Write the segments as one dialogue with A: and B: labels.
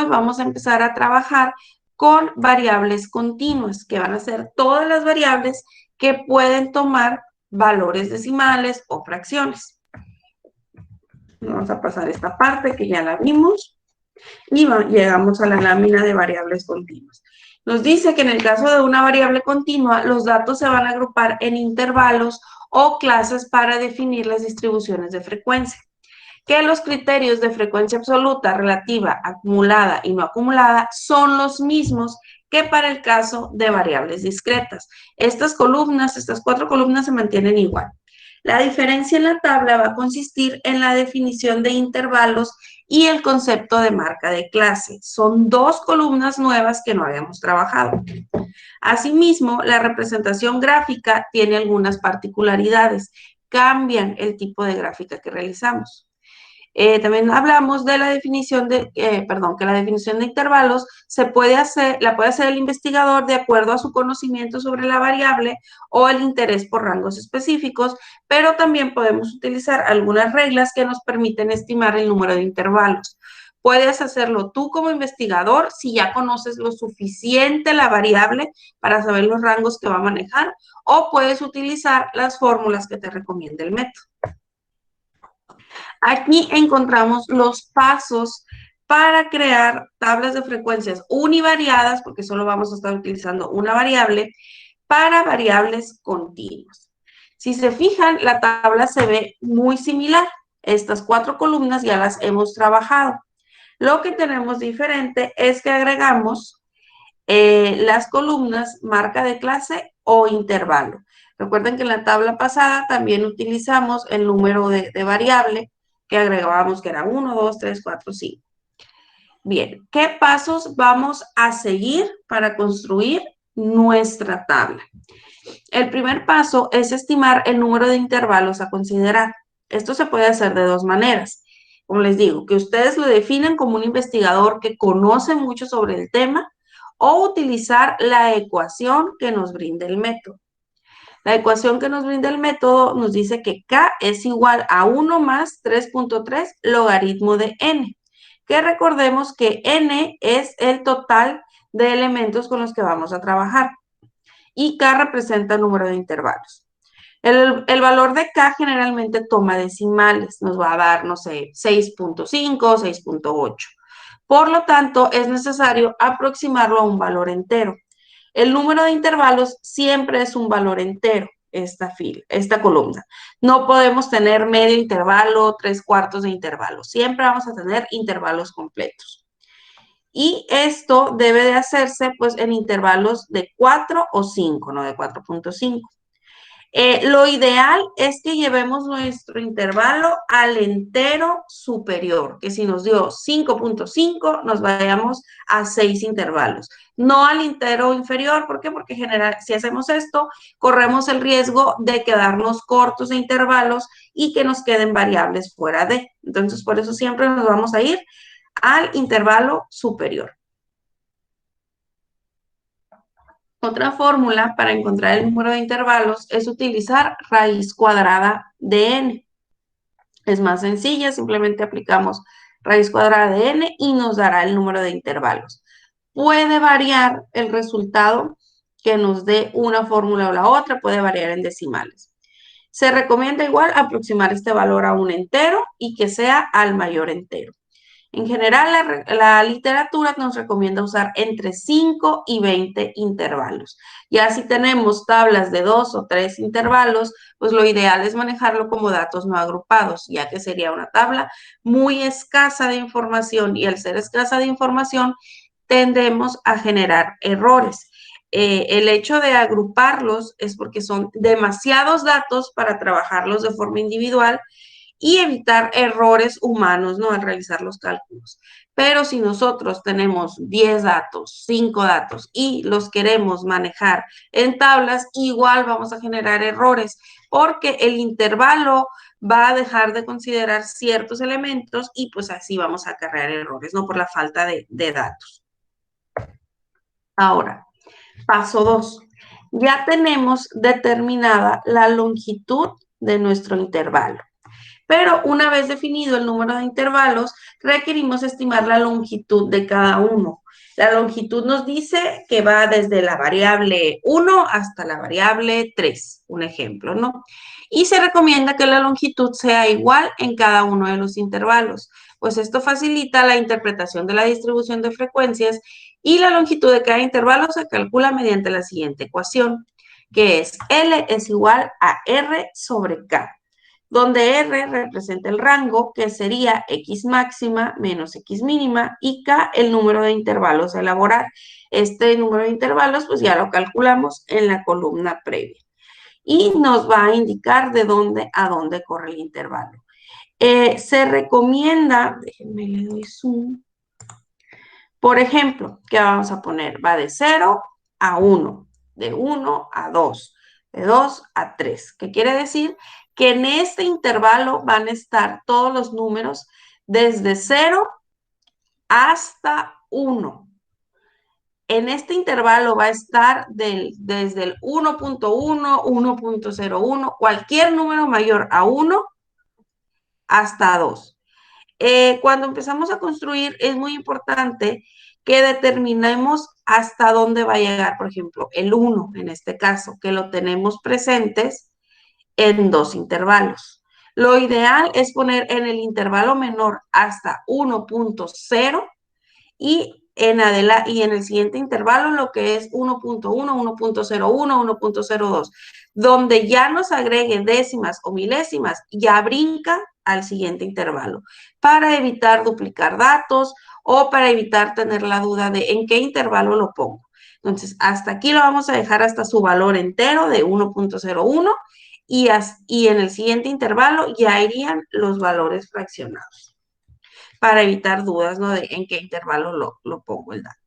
A: hoy vamos a empezar a trabajar con variables continuas, que van a ser todas las variables que pueden tomar valores decimales o fracciones. Vamos a pasar esta parte que ya la vimos y llegamos a la lámina de variables continuas. Nos dice que en el caso de una variable continua, los datos se van a agrupar en intervalos o clases para definir las distribuciones de frecuencia. Que los criterios de frecuencia absoluta, relativa, acumulada y no acumulada son los mismos que para el caso de variables discretas. Estas cuatro columnas se mantienen igual. La diferencia en la tabla va a consistir en la definición de intervalos y el concepto de marca de clase. Son dos columnas nuevas que no habíamos trabajado. Asimismo, la representación gráfica tiene algunas particularidades. Cambian el tipo de gráfica que realizamos. También hablamos de la definición que la definición de intervalos la puede hacer el investigador de acuerdo a su conocimiento sobre la variable o el interés por rangos específicos, pero también podemos utilizar algunas reglas que nos permiten estimar el número de intervalos. Puedes hacerlo tú como investigador si ya conoces lo suficiente la variable para saber los rangos que va a manejar, o puedes utilizar las fórmulas que te recomienda el método. Aquí encontramos los pasos para crear tablas de frecuencias univariadas, porque solo vamos a estar utilizando una variable, para variables continuas. Si se fijan, la tabla se ve muy similar. Estas cuatro columnas ya las hemos trabajado. Lo que tenemos diferente es que agregamos las columnas marca de clase o intervalo. Recuerden que en la tabla pasada también utilizamos el número de variable que agregábamos, que era 1, 2, 3, 4, 5. Bien, ¿qué pasos vamos a seguir para construir nuestra tabla? El primer paso es estimar el número de intervalos a considerar. Esto se puede hacer de dos maneras. Como les digo, que ustedes lo definen como un investigador que conoce mucho sobre el tema, o utilizar la ecuación que nos brinda el método. La ecuación que nos brinda el método nos dice que K es igual a 1 más 3.3 logaritmo de N, que recordemos que N es el total de elementos con los que vamos a trabajar y K representa el número de intervalos. El valor de K generalmente toma decimales, nos va a dar, no sé, 6.5, 6.8. Por lo tanto, es necesario aproximarlo a un valor entero. El número de intervalos siempre es un valor entero, esta columna. No podemos tener medio intervalo, 3/4 de intervalo. Siempre vamos a tener intervalos completos. Y esto debe de hacerse pues en intervalos de 4 o 5, no de 4.5. Lo ideal es que llevemos nuestro intervalo al entero superior, que si nos dio 5.5, nos vayamos a 6 intervalos, no al entero inferior. ¿Por qué? Porque si hacemos esto, corremos el riesgo de quedarnos cortos de intervalos y que nos queden variables fuera de. Entonces, por eso siempre nos vamos a ir al intervalo superior. Otra fórmula para encontrar el número de intervalos es utilizar raíz cuadrada de n. Es más sencilla, simplemente aplicamos raíz cuadrada de n y nos dará el número de intervalos. Puede variar el resultado que nos dé una fórmula o la otra, puede variar en decimales. Se recomienda igual aproximar este valor a un entero y que sea al mayor entero. En general, la literatura nos recomienda usar entre 5 y 20 intervalos. Ya si tenemos tablas de 2 o 3 intervalos, pues lo ideal es manejarlo como datos no agrupados, ya que sería una tabla muy escasa de información, y al ser escasa de información tendemos a generar errores. El hecho de agruparlos es porque son demasiados datos para trabajarlos de forma individual y evitar errores humanos, ¿no?, al realizar los cálculos. Pero si nosotros tenemos 10 datos, 5 datos y los queremos manejar en tablas, igual vamos a generar errores porque el intervalo va a dejar de considerar ciertos elementos y pues así vamos a acarrear errores, ¿no?, por la falta de datos. Ahora, paso 2. Ya tenemos determinada la longitud de nuestro intervalo. Pero una vez definido el número de intervalos, requerimos estimar la longitud de cada uno. La longitud nos dice que va desde la variable 1 hasta la variable 3, un ejemplo, ¿no? Y se recomienda que la longitud sea igual en cada uno de los intervalos, pues esto facilita la interpretación de la distribución de frecuencias y la longitud de cada intervalo se calcula mediante la siguiente ecuación, que es L es igual a R sobre K, donde R representa el rango, que sería X máxima menos X mínima, y K el número de intervalos a elaborar. Este número de intervalos, pues ya lo calculamos en la columna previa. Y nos va a indicar de dónde a dónde corre el intervalo. Se recomienda, déjenme le doy zoom, por ejemplo, ¿qué vamos a poner? Va de 0 a 1, de 1 a 2, de 2 a 3. ¿Qué quiere decir? Que en este intervalo van a estar todos los números desde 0 hasta 1. En este intervalo va a estar desde el 1.1, 1.01, cualquier número mayor a 1 hasta 2. Cuando empezamos a construir es muy importante que determinemos hasta dónde va a llegar, por ejemplo, el 1 en este caso, que lo tenemos presentes en dos intervalos. Lo ideal es poner en el intervalo menor hasta 1.0 y en el siguiente intervalo lo que es 1.1, 1.01, 1.02, donde ya nos agregue décimas o milésimas, ya brinca al siguiente intervalo, para evitar duplicar datos o para evitar tener la duda de en qué intervalo lo pongo. Entonces, hasta aquí lo vamos a dejar hasta su valor entero de 1.01 y en el siguiente intervalo ya irían los valores fraccionados para evitar dudas, ¿no? De en qué intervalo lo pongo el dato.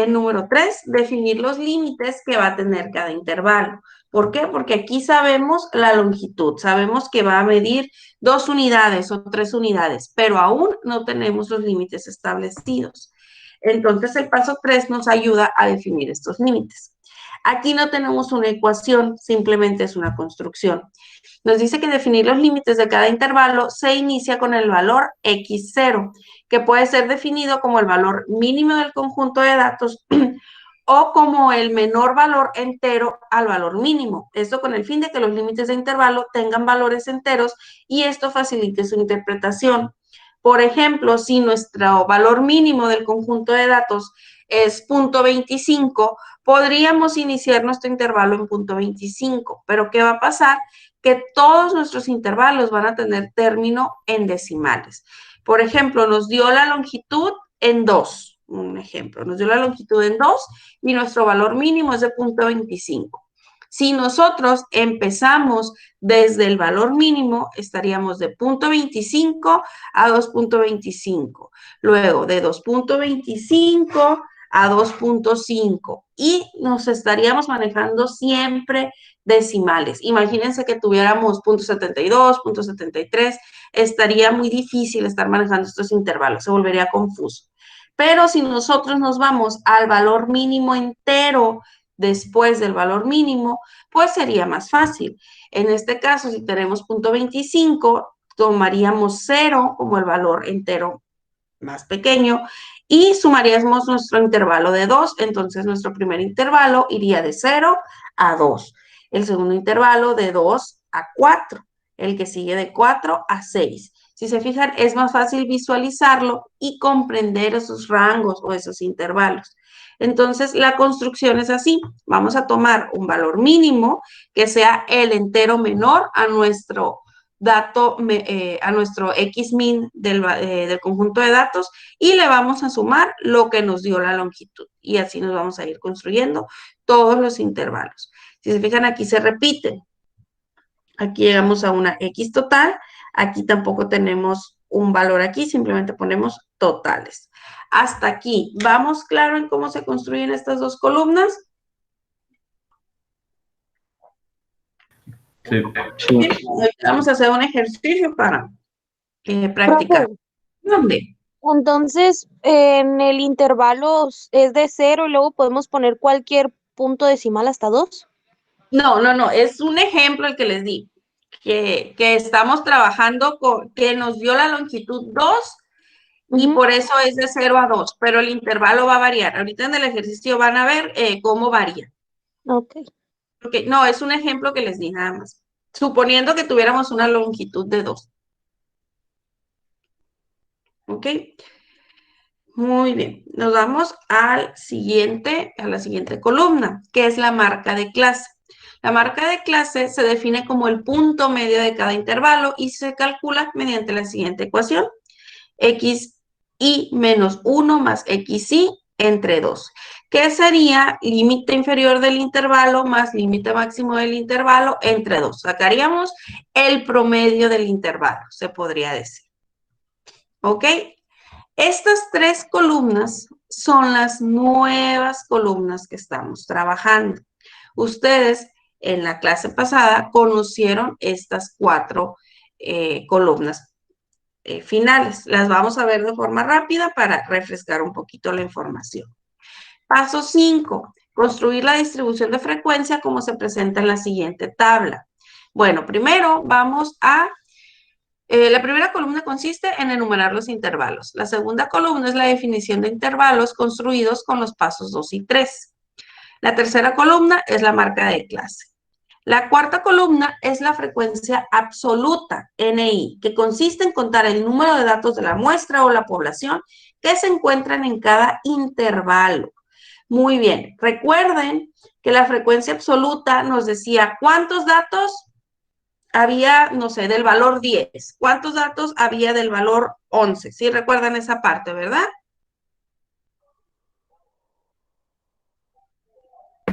A: Número 3, definir los límites que va a tener cada intervalo. ¿Por qué? Porque aquí sabemos la longitud, sabemos que va a medir 2 unidades o 3 unidades, pero aún no tenemos los límites establecidos. Entonces, el paso 3 nos ayuda a definir estos límites. Aquí no tenemos una ecuación, simplemente es una construcción. Nos dice que definir los límites de cada intervalo se inicia con el valor x0, que puede ser definido como el valor mínimo del conjunto de datos o como el menor valor entero al valor mínimo. Esto con el fin de que los límites de intervalo tengan valores enteros y esto facilite su interpretación. Por ejemplo, si nuestro valor mínimo del conjunto de datos es 0.25, podríamos iniciar nuestro intervalo en 0.25, pero ¿qué va a pasar? Que todos nuestros intervalos van a tener término en decimales. Por ejemplo, nos dio la longitud en 2, un ejemplo, nos dio la longitud en 2 y nuestro valor mínimo es de 0.25. Si nosotros empezamos desde el valor mínimo, estaríamos de 0.25 a 2.25, luego de 2.25 a 2.5 y nos estaríamos manejando siempre decimales. Imagínense que tuviéramos 0.72, 0.73, estaría muy difícil estar manejando estos intervalos, se volvería confuso. Pero si nosotros nos vamos al valor mínimo entero después del valor mínimo, pues sería más fácil. En este caso, si tenemos 0.25, tomaríamos 0 como el valor entero más pequeño y sumaríamos nuestro intervalo de 2, entonces nuestro primer intervalo iría de 0 a 2, el segundo intervalo de 2 a 4, el que sigue de 4 a 6. Si se fijan, es más fácil visualizarlo y comprender esos rangos o esos intervalos. Entonces, la construcción es así. Vamos a tomar un valor mínimo que sea el entero menor a nuestro dato, a nuestro X-min del conjunto de datos y le vamos a sumar lo que nos dio la longitud. Y así nos vamos a ir construyendo todos los intervalos. Si se fijan, aquí se repiten. Aquí llegamos a una X total. Aquí tampoco tenemos un valor aquí, simplemente ponemos totales. Hasta aquí. ¿Vamos claro en cómo se construyen estas dos columnas?
B: Sí.
A: Vamos a hacer un ejercicio para practicar.
C: Profe,
A: ¿Dónde?
C: entonces en el intervalo es de 0 y luego podemos poner cualquier punto decimal hasta 2.
A: No, es un ejemplo el que les di. que estamos trabajando con, que nos dio la longitud 2 y por eso es de 0 a 2, pero el intervalo va a variar. Ahorita en el ejercicio van a ver cómo varía.
C: Ok.
A: Porque, no, es un ejemplo que les di nada más. Suponiendo que tuviéramos una longitud de 2. ¿Ok? Muy bien. Nos vamos a la siguiente columna, que es la marca de clase. La marca de clase se define como el punto medio de cada intervalo y se calcula mediante la siguiente ecuación. XI menos 1 más XI entre 2, que sería límite inferior del intervalo más límite máximo del intervalo entre 2. Sacaríamos el promedio del intervalo, se podría decir. ¿Ok? Estas tres columnas son las nuevas columnas que estamos trabajando. Ustedes en la clase pasada conocieron estas cuatro columnas finales. Las vamos a ver de forma rápida para refrescar un poquito la información. Paso 5. Construir la distribución de frecuencia como se presenta en la siguiente tabla. Bueno, primero vamos a la primera columna consiste en enumerar los intervalos. La segunda columna es la definición de intervalos construidos con los pasos 2 y 3. La tercera columna es la marca de clase. La cuarta columna es la frecuencia absoluta, NI, que consiste en contar el número de datos de la muestra o la población que se encuentran en cada intervalo. Muy bien, recuerden que la frecuencia absoluta nos decía cuántos datos había, no sé, del valor 10. ¿Cuántos datos había del valor 11? ¿Sí recuerdan esa parte, verdad?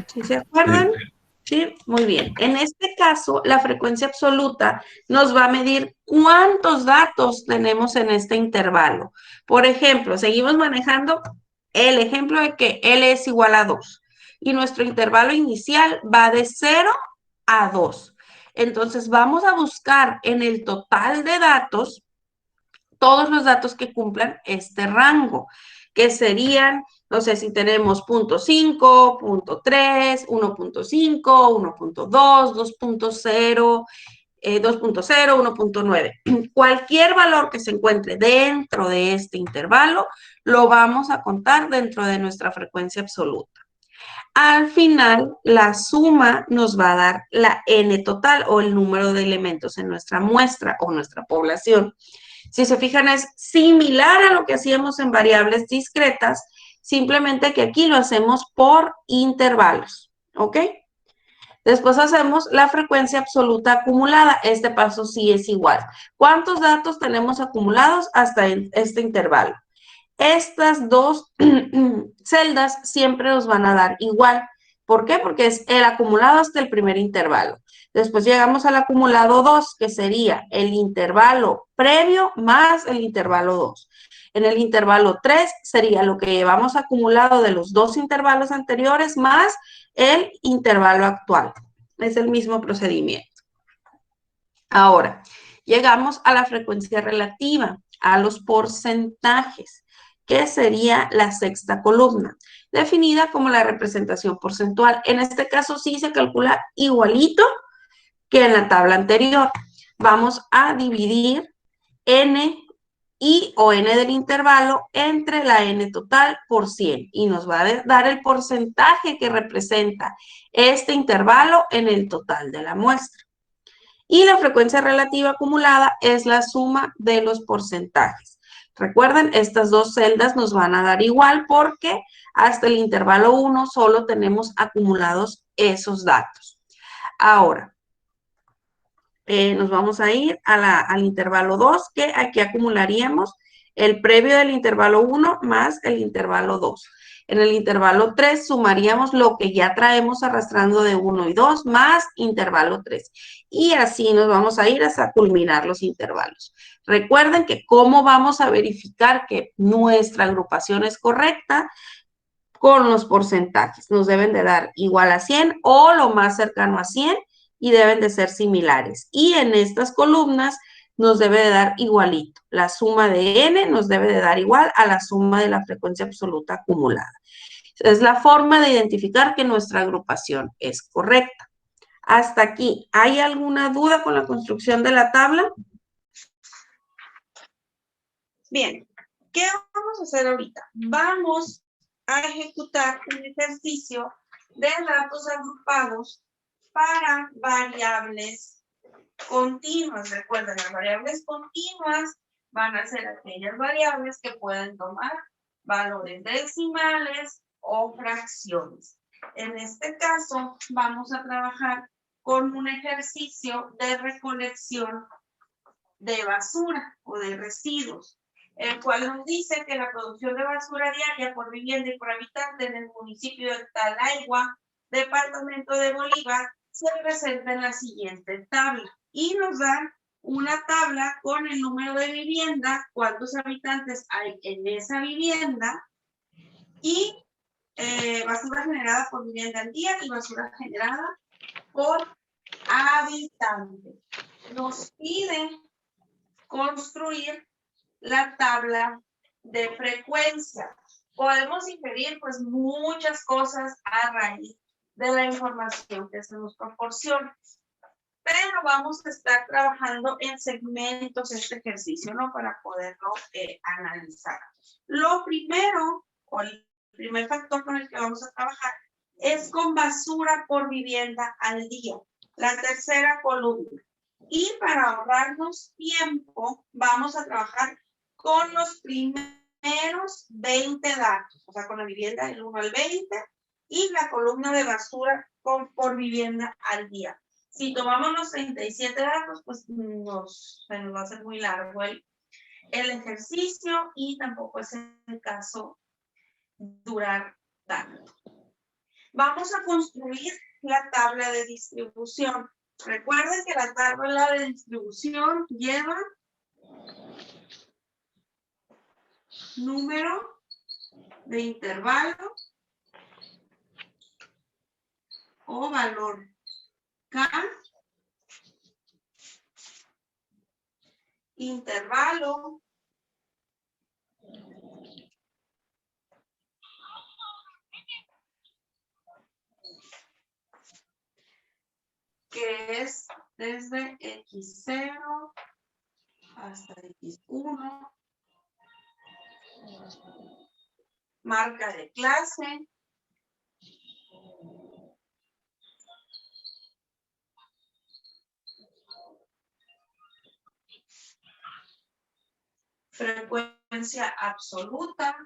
A: ¿Sí se acuerdan? Sí, muy bien. En este caso, la frecuencia absoluta nos va a medir cuántos datos tenemos en este intervalo. Por ejemplo, seguimos manejando el ejemplo de que L es igual a 2 y nuestro intervalo inicial va de 0 a 2. Entonces, vamos a buscar en el total de datos todos los datos que cumplan este rango, que serían, no sé si tenemos punto 5, punto 3, 1.5, 1.2, 2.0, 2.0, 1.9. Cualquier valor que se encuentre dentro de este intervalo, lo vamos a contar dentro de nuestra frecuencia absoluta. Al final, la suma nos va a dar la n total o el número de elementos en nuestra muestra o nuestra población. Si se fijan, es similar a lo que hacíamos en variables discretas, simplemente que aquí lo hacemos por intervalos, ¿ok? Después hacemos la frecuencia absoluta acumulada. Este paso sí es igual. ¿Cuántos datos tenemos acumulados hasta este intervalo? Estas dos celdas siempre nos van a dar igual. ¿Por qué? Porque es el acumulado hasta el primer intervalo. Después llegamos al acumulado 2, que sería el intervalo previo más el intervalo 2. En el intervalo 3 sería lo que llevamos acumulado de los dos intervalos anteriores más el intervalo actual. Es el mismo procedimiento. Ahora, llegamos a la frecuencia relativa, a los porcentajes, que sería la sexta columna, definida como la representación porcentual. En este caso sí se calcula igualito que en la tabla anterior. Vamos a dividir n o n del intervalo entre la n total por 100 y nos va a dar el porcentaje que representa este intervalo en el total de la muestra. Y la frecuencia relativa acumulada es la suma de los porcentajes. Recuerden, estas dos celdas nos van a dar igual porque hasta el intervalo 1 solo tenemos acumulados esos datos. Ahora, nos vamos a ir al intervalo 2, que aquí acumularíamos el previo del intervalo 1 más el intervalo 2. En el intervalo 3 sumaríamos lo que ya traemos arrastrando de 1 y 2 más intervalo 3. Y así nos vamos a ir hasta culminar los intervalos. Recuerden que cómo vamos a verificar que nuestra agrupación es correcta con los porcentajes. Nos deben de dar igual a 100 o lo más cercano a 100 y deben de ser similares. Y en estas columnas nos debe de dar igualito. La suma de n nos debe de dar igual a la suma de la frecuencia absoluta acumulada. Es la forma de identificar que nuestra agrupación es correcta. Hasta aquí, ¿hay alguna duda con la construcción de la tabla? Bien, ¿qué vamos a hacer ahorita? Vamos a ejecutar un ejercicio de datos agrupados para variables continuas. Recuerden, las variables continuas van a ser aquellas variables que pueden tomar valores decimales o fracciones. En este caso, vamos a trabajar con un ejercicio de recolección de basura o de residuos, el cual nos dice que la producción de basura diaria por vivienda y por habitante en el municipio de Talaigua, departamento de Bolívar, se presenta en la siguiente tabla. Y nos dan una tabla con el número de vivienda, cuántos habitantes hay en esa vivienda, y basura generada por vivienda al día y basura generada por habitante. Nos piden construir la tabla de frecuencia. Podemos inferir pues muchas cosas a raíz de la información que se nos proporciona. Pero vamos a estar trabajando en segmentos este ejercicio, ¿no? Para poderlo analizar. Lo primero, o el primer factor con el que vamos a trabajar, es con basura por vivienda al día. La tercera columna. Y para ahorrarnos tiempo, vamos a trabajar con los primeros 20 datos, o sea, con la vivienda del 1 al 20 y la columna de basura por vivienda al día. Si tomamos los 37 datos, pues se nos va a hacer muy largo el ejercicio y tampoco es el caso durar tanto. Vamos a construir la tabla de distribución. Recuerden que la tabla de distribución lleva número de intervalo o valor K, intervalo, que es desde X0 hasta X1, marca de clase, frecuencia absoluta,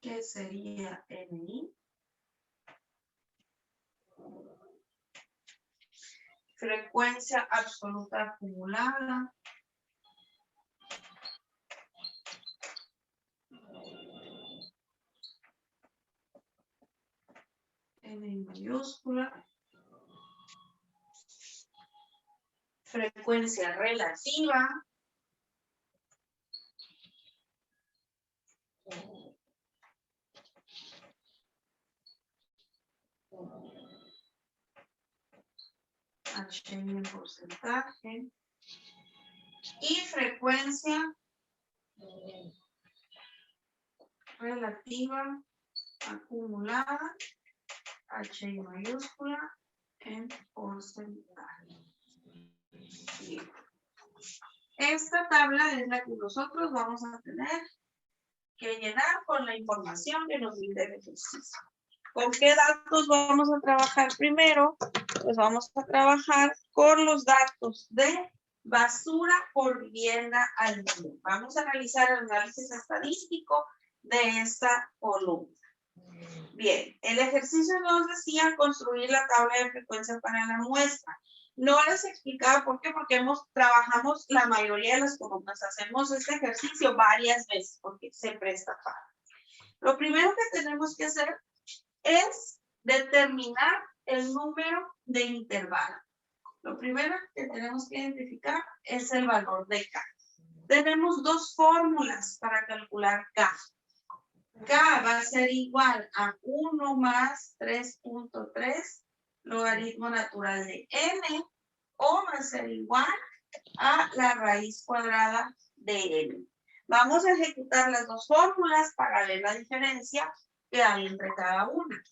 A: que sería NI, frecuencia absoluta acumulada, N mayúscula, frecuencia relativa, H en porcentaje, y frecuencia relativa acumulada, H mayúscula, en porcentaje. Bien. Esta tabla es la que nosotros vamos a tener que llenar con la información que nos brinda el ejercicio. ¿Con qué datos vamos a trabajar primero? Pues vamos a trabajar con los datos de basura por vivienda al día. Vamos a realizar el análisis estadístico de esta columna. Bien, el ejercicio nos decía construir la tabla de frecuencia para la muestra. No les explicaba por qué, porque trabajamos la mayoría de las columnas. Hacemos este ejercicio varias veces porque se presta para. Lo primero que tenemos que hacer es determinar el número de intervalo. Lo primero que tenemos que identificar es el valor de K. Tenemos dos fórmulas para calcular K. K va a ser igual a 1 más 3.3 logaritmo natural de n, o va a ser igual a la raíz cuadrada de n. Vamos a ejecutar las dos fórmulas para ver la diferencia que hay entre cada una.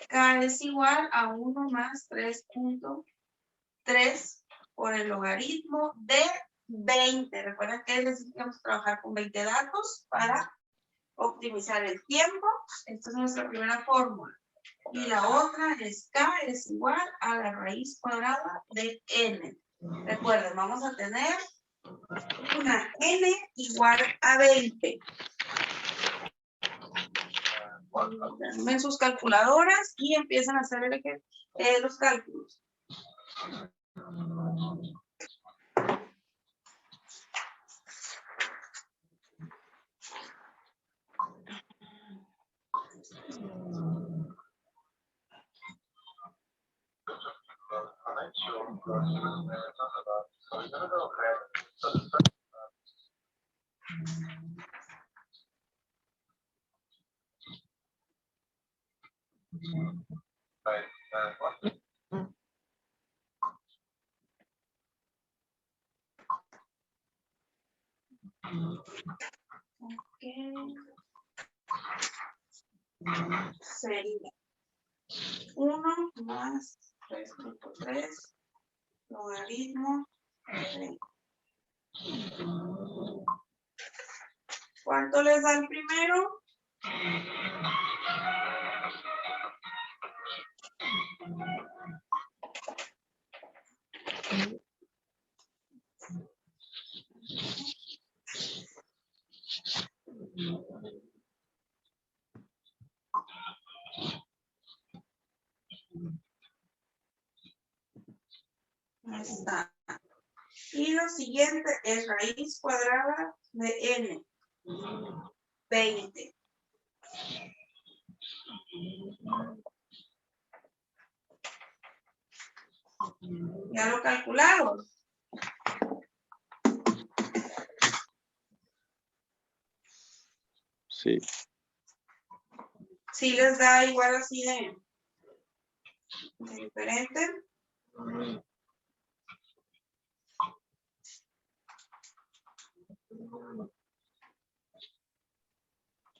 A: K es igual a 1 más 3.3 por el logaritmo de 20. Recuerden que les dije que vamos a trabajar con 20 datos para optimizar el tiempo. Esta es nuestra primera fórmula. Y la otra es K es igual a la raíz cuadrada de N. Recuerden, vamos a tener una N igual a 20. Ven sus calculadoras y empiezan a hacer los cálculos. Okay. Sería 1 más 3.3 logaritmo de 20. ¿Cuánto les da el primero? Ahí está. Y lo siguiente es raíz cuadrada de n. 20. ¿Ya lo calcularon?
B: Sí.
A: Sí les da igual así de diferente.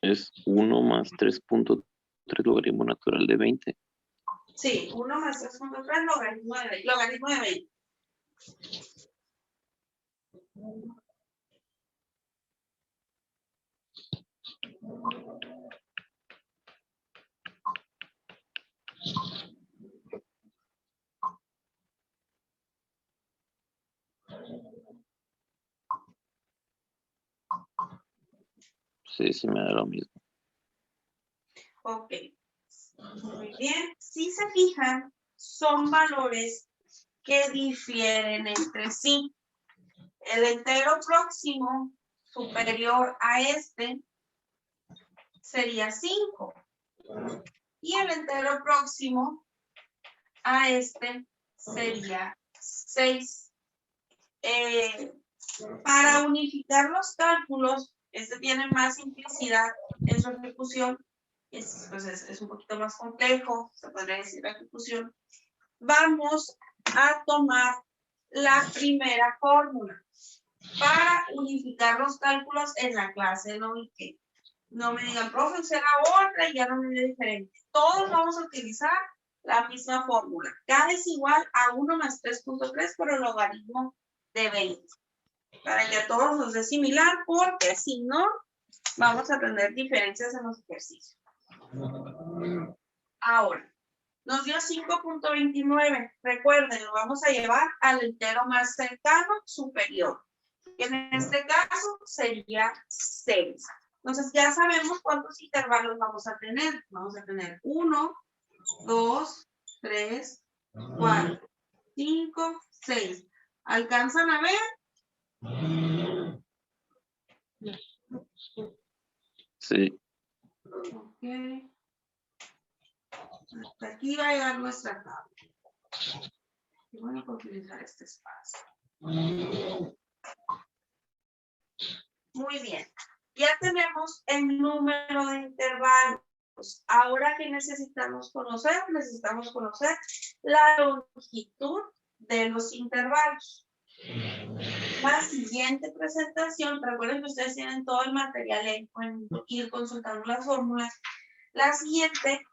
B: Es 1 más 3.3 logaritmo natural de 20.
A: Sí, 1 más 3.3 logaritmo de 20.
B: Sí, sí me da lo mismo.
A: Ok. Muy bien. Si se fijan, son valores que difieren entre sí. El entero próximo superior a este sería 5. Y el entero próximo a este sería 6. Para unificar los cálculos, este tiene más simplicidad en su ejecución. Es un poquito más complejo, se podría decir la ejecución. Vamos a tomar la primera fórmula para unificar los cálculos en la clase. No me digan, profe, será otra y ya no me dio diferente. Todos vamos a utilizar la misma fórmula. K es igual a 1 más 3.3 por el logaritmo de 20. Para que a todos nos dé similar, porque si no, vamos a tener diferencias en los ejercicios. Ahora, nos dio 5.29. Recuerden, lo vamos a llevar al entero más cercano superior. Que en este caso sería 6. Entonces ya sabemos cuántos intervalos vamos a tener. Vamos a tener 1, 2, 3, 4, 5, 6. ¿Alcanzan a ver?
B: Sí.
A: Ok. Hasta aquí va a llegar nuestra tabla. Y voy a utilizar este espacio. Muy bien. Ya tenemos el número de intervalos. Ahora, ¿qué necesitamos conocer? Necesitamos conocer la longitud de los intervalos. La siguiente presentación, recuerden que ustedes tienen todo el material ahí, pueden ir consultando las fórmulas. La siguiente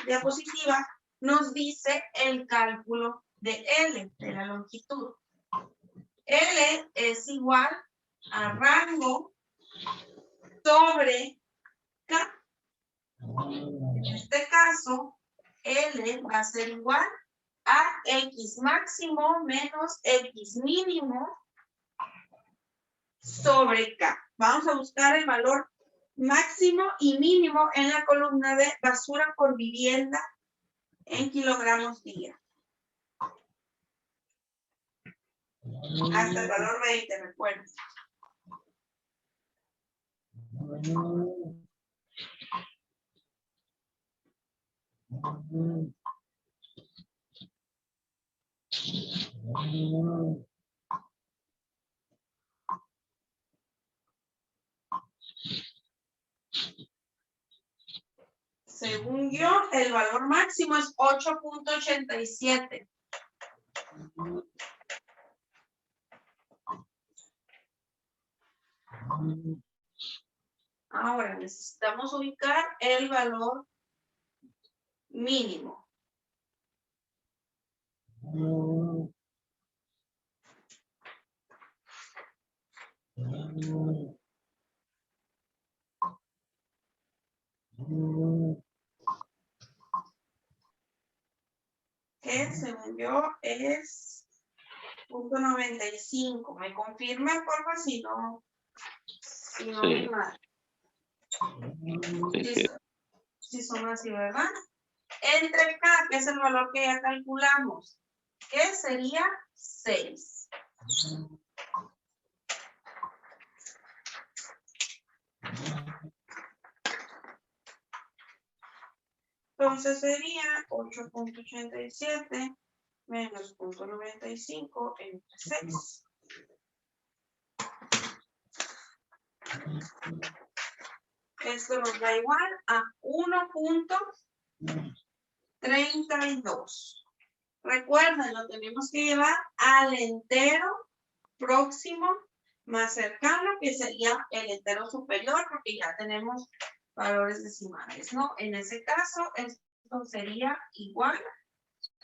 A: diapositiva nos dice el cálculo de L, de la longitud. L es igual a rango sobre K. En este caso, L va a ser igual a X máximo menos X mínimo sobre K. Vamos a buscar el valor máximo y mínimo en la columna de basura por vivienda en kilogramos día. Hasta el valor 20, recuerden. Según yo, el valor máximo es 8.87. Ahora necesitamos ubicar el valor mínimo. Que según yo es 0.95. ¿Me confirman, por favor? Si no
B: Sí.
A: vi mal.
B: Sí.
A: Si son así, ¿verdad? Entre K, que es el valor que ya calculamos, que sería 6. Entonces sería 8.87 menos 0.95 entre 6. Esto nos da igual a 1.32. Recuerden, lo tenemos que llevar al entero próximo más cercano, que sería el entero superior, porque ya tenemos valores decimales, ¿no? En ese caso, esto sería igual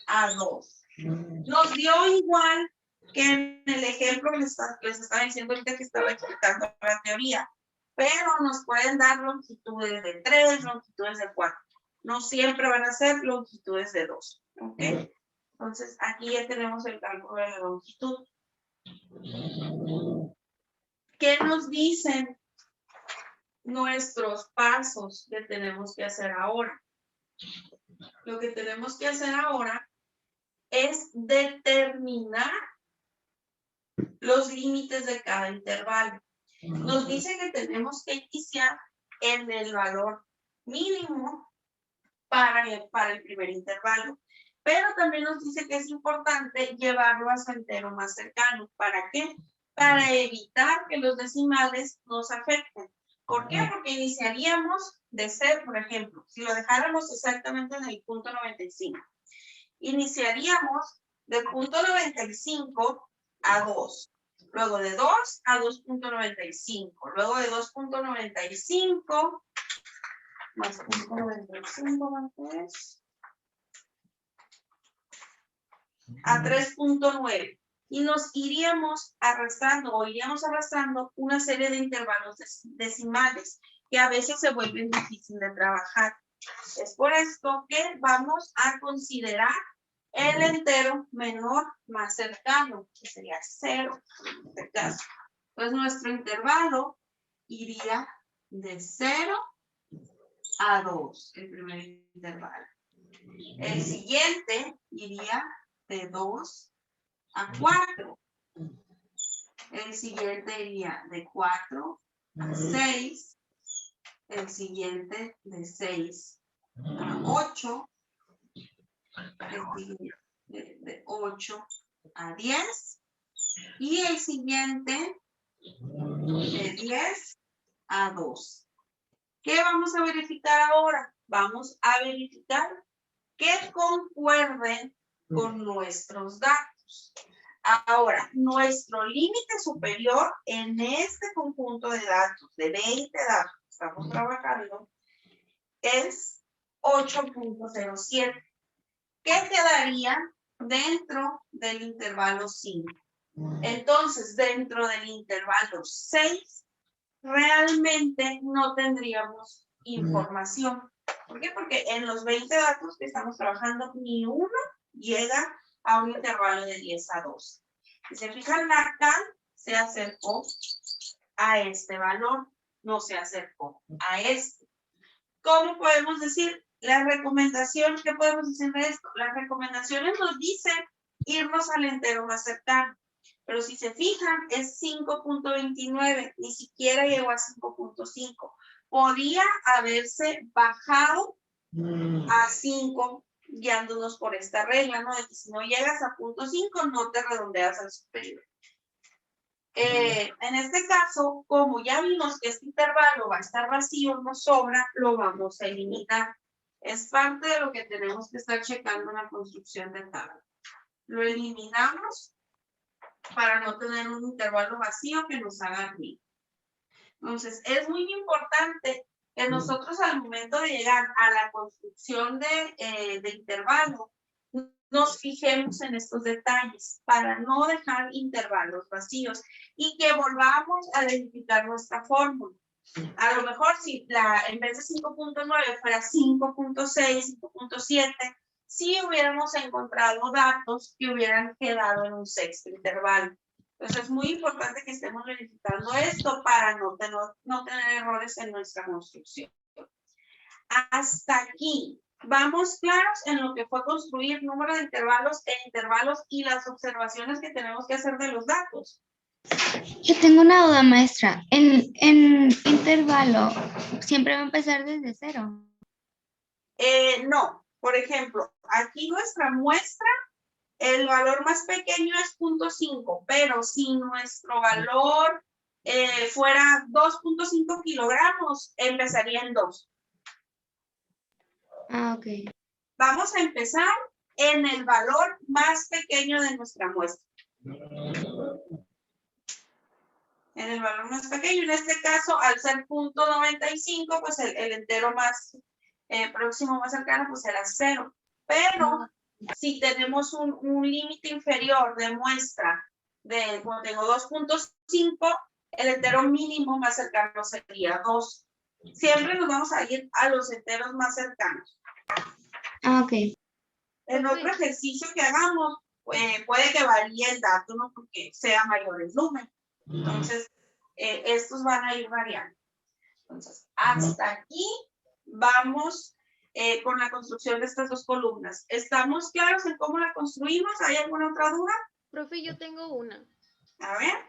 A: a 2. Nos dio igual que en el ejemplo les estaba diciendo ahorita que estaba explicando la teoría, pero nos pueden dar longitudes de 3, longitudes de 4. No siempre van a ser longitudes de 2, ¿ok? Entonces, aquí ya tenemos el cálculo de la longitud. ¿Qué nos dicen nuestros pasos que tenemos que hacer ahora? Lo que tenemos que hacer ahora es determinar los límites de cada intervalo. Nos dice que tenemos que iniciar en el valor mínimo para el primer intervalo, pero también nos dice que es importante llevarlo a su entero más cercano. ¿Para qué? Para evitar que los decimales nos afecten. ¿Por qué? Porque iniciaríamos de 0, por ejemplo, si lo dejáramos exactamente en el punto 95. Iniciaríamos de punto 95 a 2. Luego de 2 a 2.95. Luego de 2.95 más 0.95 más 3 a 3.9. Y nos iríamos arrastrando una serie de intervalos decimales que a veces se vuelven difíciles de trabajar. Es por esto que vamos a considerar el entero menor más cercano, que sería 0 en este caso. Entonces nuestro intervalo iría de 0 a 2, el primer intervalo. El siguiente iría de 2 a 4. El siguiente iría de 4 a 6. El siguiente de 6 a 8. El siguiente de 8 a 10. Y el siguiente de 10 a 2. ¿Qué vamos a verificar ahora? Vamos a verificar que concuerden con nuestros datos. Ahora, nuestro límite superior en este conjunto de datos, de 20 datos que estamos trabajando, es 8.07, que quedaría dentro del intervalo 5. Entonces, dentro del intervalo 6, realmente no tendríamos información. ¿Por qué? Porque en los 20 datos que estamos trabajando, ni uno llega a un intervalo de 10 a 12. Si se fijan, acá se acercó a este valor, no se acercó a este. ¿Cómo podemos decir? La recomendación, ¿qué podemos decir de esto? Las recomendaciones nos dicen irnos al entero más cercano. Pero si se fijan, es 5.29, ni siquiera llegó a 5.5. Podía haberse bajado a 5 guiándonos por esta regla, ¿no? De que si no llegas a 0.5, no te redondeas al superior. En este caso, como ya vimos que este intervalo va a estar vacío, nos sobra, lo vamos a eliminar. Es parte de lo que tenemos que estar checando en la construcción de tabla. Lo eliminamos para no tener un intervalo vacío que nos haga ruido. Entonces, es muy importante que nosotros al momento de llegar a la construcción de intervalo, nos fijemos en estos detalles para no dejar intervalos vacíos y que volvamos a identificar nuestra fórmula. A lo mejor si en vez de 5.9 fuera 5.6, 5.7, sí hubiéramos encontrado datos que hubieran quedado en un sexto intervalo. Entonces es muy importante que estemos verificando esto para no tener errores en nuestra construcción. Hasta aquí. ¿Vamos claros en lo que fue construir número de intervalos e intervalos y las observaciones que tenemos que hacer de los datos?
D: Yo tengo una duda, maestra. En intervalo, ¿siempre va a empezar desde 0?
A: No. Por ejemplo, aquí nuestra muestra, el valor más pequeño es 0.5, pero si nuestro valor fuera 2.5 kilogramos, empezaría en 2.
D: Ah, ok.
A: Vamos a empezar en el valor más pequeño de nuestra muestra. En el valor más pequeño, en este caso, al ser 0.95, pues el entero más próximo, más cercano, pues será 0. Pero si tenemos un límite inferior de muestra de, como tengo 2.5, el entero mínimo más cercano sería 2. Siempre nos vamos a ir a los enteros más cercanos.
D: Ah, ok.
A: En otro ejercicio que hagamos, puede que varíe el dato, ¿no? Porque sea mayor el número. Entonces, estos van a ir variando. Entonces, hasta aquí vamos con la construcción de estas dos columnas. ¿Estamos claros en cómo la construimos? ¿Hay alguna otra duda?
E: Profe, yo tengo una.
A: A ver.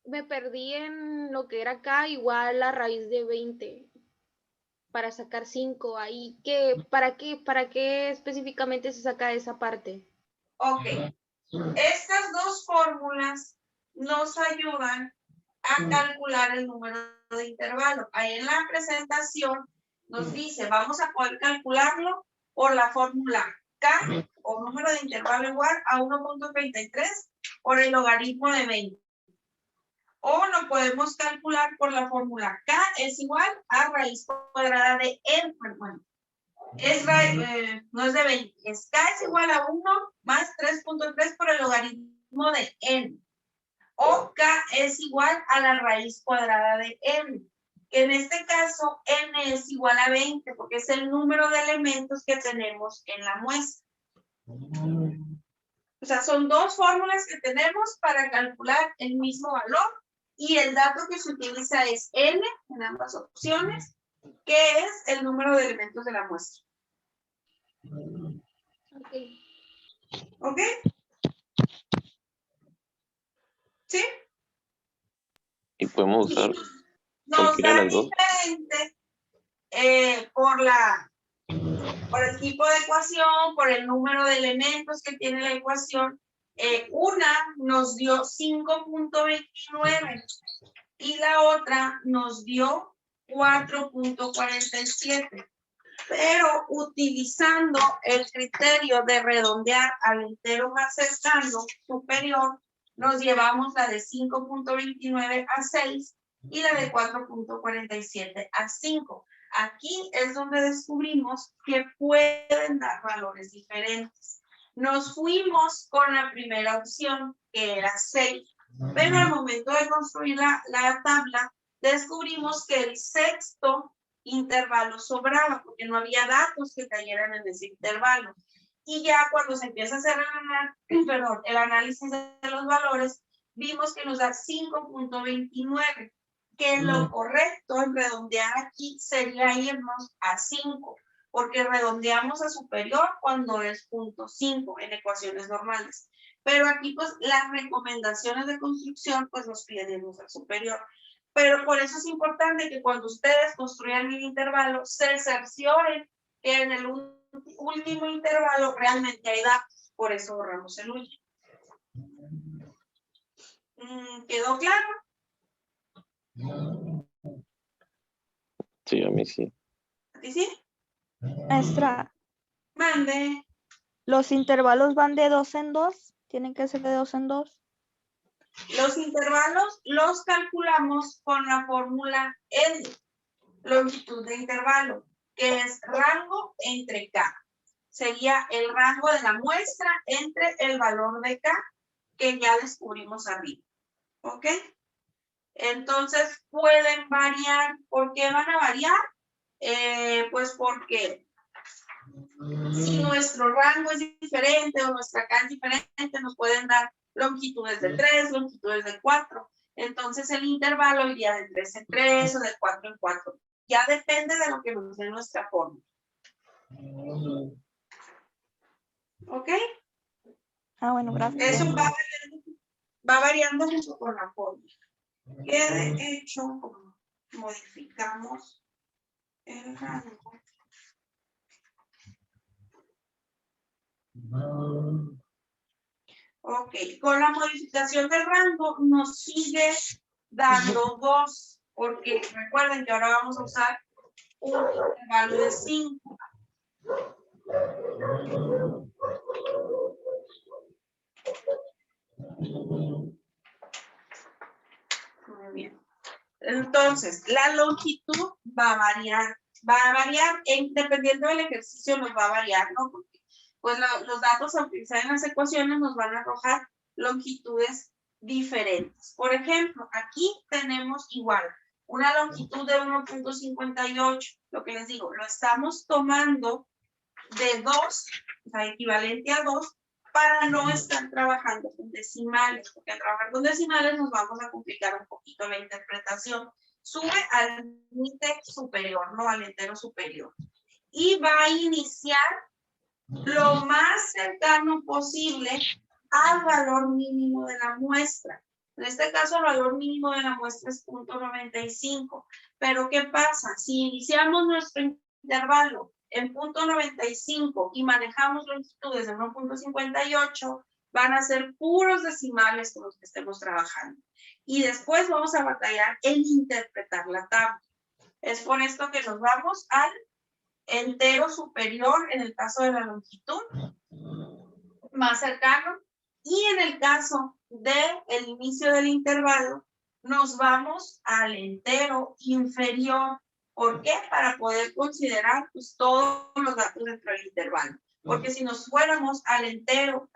E: Me perdí en lo que era acá, igual la raíz de 20. Para sacar 5 ahí. ¿Para qué específicamente se saca esa parte?
A: Ok. Estas dos fórmulas nos ayudan a calcular el número de intervalo. Ahí en la presentación nos dice, vamos a poder calcularlo por la fórmula K, o número de intervalo igual a 1.33 por el logaritmo de 20. O lo podemos calcular por la fórmula K es igual a raíz cuadrada de n. Bueno, no es de 20, es K es igual a 1 más 3.3 por el logaritmo de n. O K es igual a la raíz cuadrada de n. Que en este caso, n es igual a 20 porque es el número de elementos que tenemos en la muestra. O sea, son dos fórmulas que tenemos para calcular el mismo valor y el dato que se utiliza es n en ambas opciones, que es el número de elementos de la muestra.
E: Ok.
A: ¿Ok? ¿Sí?
B: Y podemos usar
A: Nos
B: cualquiera
A: da
B: de las dos.
A: diferente por el tipo de ecuación, por el número de elementos que tiene la ecuación. Una nos dio 5.29 y la otra nos dio 4.47. pero utilizando el criterio de redondear al entero más cercano superior, nos llevamos la de 5.29 a 6 y la de 4.47 a 5. Aquí es donde descubrimos que pueden dar valores diferentes. Nos fuimos con la primera opción, que era 6, pero al momento de construir la tabla, descubrimos que el sexto intervalo sobraba, porque no había datos que cayeran en ese intervalo. Y ya cuando se empieza a hacer el análisis de los valores, vimos que nos da 5.29, que lo correcto en redondear aquí sería irnos a 5, porque redondeamos a superior cuando es 0.5 en ecuaciones normales. Pero aquí, pues, las recomendaciones de construcción, pues, nos piden irnos al superior. Pero por eso es importante que cuando ustedes construyan el intervalo, se cercioren que en el último intervalo realmente hay datos. Por eso borramos el último. ¿Quedó claro?
B: Sí, a mí sí.
A: ¿A ti sí?
F: Maestra,
A: Mande.
F: ¿los intervalos van de 2 en 2? ¿Tienen que ser de 2 en 2?
A: Los intervalos los calculamos con la fórmula L, longitud de intervalo, que es rango entre K. Sería el rango de la muestra entre el valor de K que ya descubrimos arriba. ¿Ok? Entonces pueden variar. ¿Por qué van a variar? Pues porque si nuestro rango es diferente o nuestra K es diferente, nos pueden dar longitudes de 3, longitudes de 4. Entonces el intervalo iría de 3 en 3 o de 4 en 4. Ya depende de lo que nos dé nuestra fórmula. ¿Ok?
F: Ah, bueno, gracias.
A: Eso va variando junto con la fórmula. Que de hecho, modificamos el rango. Ok, con la modificación del rango nos sigue dando 2, porque recuerden que ahora vamos a usar un intervalo de 5. Muy bien. Entonces, la longitud va a variar. Dependiendo del ejercicio nos va a variar, ¿no? Porque pues los datos a utilizar en las ecuaciones nos van a arrojar longitudes diferentes. Por ejemplo, aquí tenemos igual una longitud de 1.58. Lo que les digo, lo estamos tomando de 2, o sea, equivalente a 2, para no estar trabajando con decimales, porque al trabajar con decimales nos vamos a complicar un poquito la interpretación. Sube al límite superior, no al entero superior. Y va a iniciar lo más cercano posible al valor mínimo de la muestra. En este caso, el valor mínimo de la muestra es 0.95. Pero, ¿qué pasa? Si iniciamos nuestro intervalo en 0.95 y manejamos longitudes de 1.58, van a ser puros decimales con los que estemos trabajando. Y después vamos a batallar en interpretar la tabla. Es por esto que nos vamos al entero superior en el caso de la longitud más cercano, y en el caso del inicio del intervalo nos vamos al entero inferior. ¿Por qué? Para poder considerar, pues, todos los datos dentro del intervalo. Porque si nos fuéramos al entero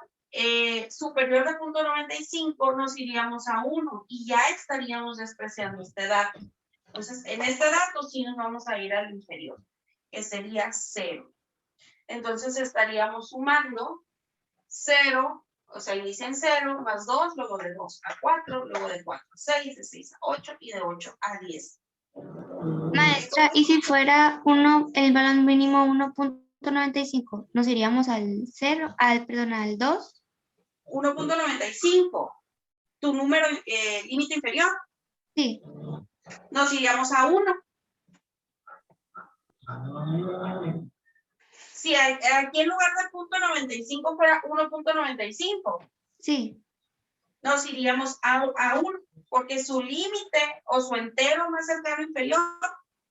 A: superior de 0.95, nos iríamos a 1 y ya estaríamos despreciando este dato. Entonces, en este dato sí nos vamos a ir al inferior, que sería 0. Entonces estaríamos sumando 0, o sea, inicia en 0, más 2, luego de 2 a 4, luego de 4 a 6, de 6 a 8 y de 8 a 10.
D: Maestra, ¿y si fuera el valor mínimo 1.95? ¿Nos iríamos al 2?
A: 1.95. ¿Tu número límite inferior?
D: Sí.
A: Nos iríamos a 1. Si aquí en lugar de 0.95 fuera 1.95.
D: Sí.
A: Nos iríamos a 1, porque su límite o su entero más cercano inferior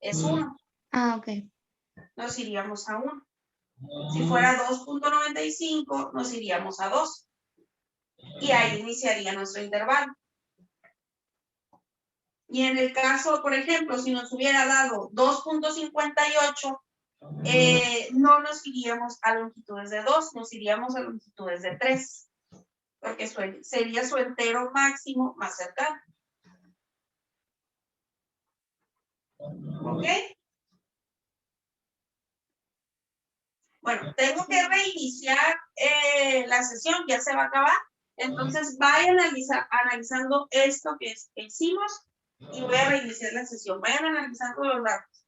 A: es 1.
D: Ah, ok.
A: nos iríamos a 1. Si fuera 2.95, nos iríamos a 2. Y ahí iniciaría nuestro intervalo. Y en el caso, por ejemplo, si nos hubiera dado 2.58, no nos iríamos a longitudes de 2, nos iríamos a longitudes de 3, porque sería su entero máximo más cercano. ¿Ok? Bueno, tengo que reiniciar la sesión, ya se va a acabar. Entonces, vayan analizando esto que hicimos y voy a reiniciar la sesión. Vayan analizando los datos.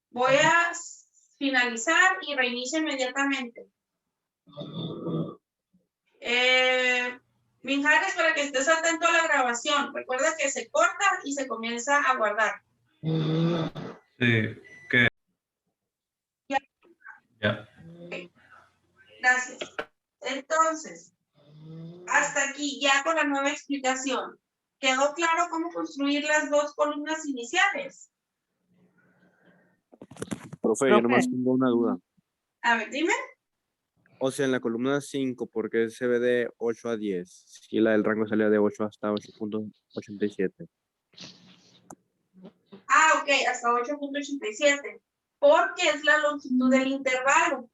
A: Voy a finalizar y reinicio inmediatamente. Mijares, para que estés atento a la grabación. Recuerda que se corta y se comienza a guardar.
G: Sí, que
A: Ya.
G: ya.
A: Gracias. Entonces, hasta aquí ya con la nueva explicación. ¿Quedó claro cómo construir las dos columnas iniciales?
H: Profe, yo nomás tengo una duda.
A: A ver, dime.
H: O sea, en la columna 5, ¿por qué se ve de 8 a 10? Si la del rango salía de 8 hasta 8.87.
A: Ah, ok, hasta 8.87. Porque es la longitud del intervalo.